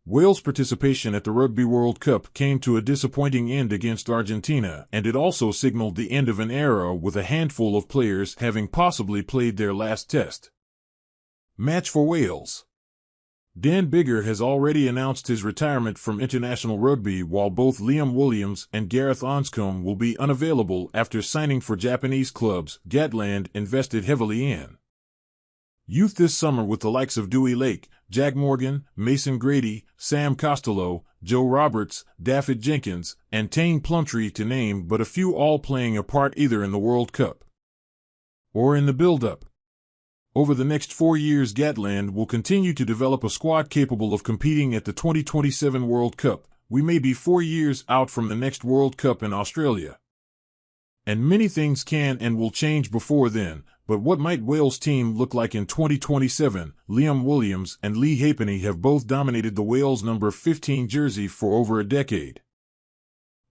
Wales' participation at the Rugby World Cup came to a disappointing end against Argentina, and it also signaled the end of an era with a handful of players having possibly played their last test match for Wales. Dan Biggar has already announced his retirement from international rugby, while both Liam Williams and Gareth Anscombe will be unavailable after signing for Japanese clubs Gatland invested heavily in youth this summer, with the likes of Dewey Lake, Jack Morgan, Mason Grady, Sam Costello, Joe Roberts, Daffyd Jenkins, and Tane Plumtree, to name but a few, all playing a part either in the World Cup or in the build-up. Over the next 4 years, Gatland will continue to develop a squad capable of competing at the 2027 World Cup. We may be 4 years out from the next World Cup in Australia, and many things can and will change before then. But what might Wales' team look like in 2027? Liam Williams and Lee Halfpenny have both dominated the Wales number 15 jersey for over a decade.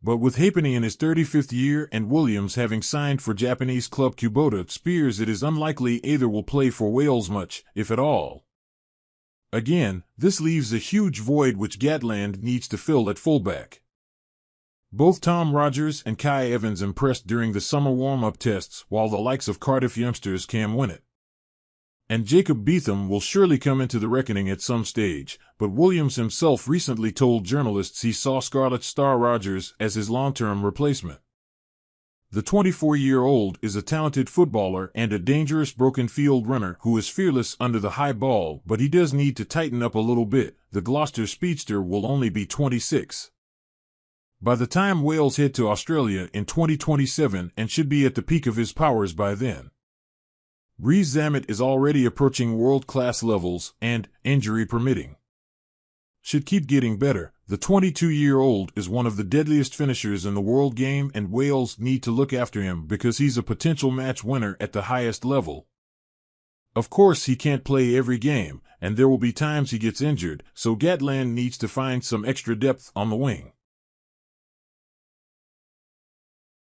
But with Halfpenny in his 35th year and Williams having signed for Japanese club Kubota Spears, it is unlikely either will play for Wales much, if at all. Again, this leaves a huge void which Gatland needs to fill at fullback. Both Tom Rogers and Kai Evans impressed during the summer warm-up tests, while the likes of Cardiff youngsters Cam Winnett and Jacob Beetham will surely come into the reckoning at some stage, but Williams himself recently told journalists he saw Scarlet Star Rogers as his long-term replacement. The 24-year-old is a talented footballer and a dangerous broken field runner who is fearless under the high ball, but he does need to tighten up a little bit. The Gloucester speedster will only be 26 by the time Wales head to Australia in 2027 and should be at the peak of his powers by then. Rees Zammit is already approaching world-class levels and, injury permitting, should keep getting better. The 22-year-old is one of the deadliest finishers in the world game, and Wales need to look after him because he's a potential match winner at the highest level. Of course, he can't play every game, and there will be times he gets injured, so Gatland needs to find some extra depth on the wing.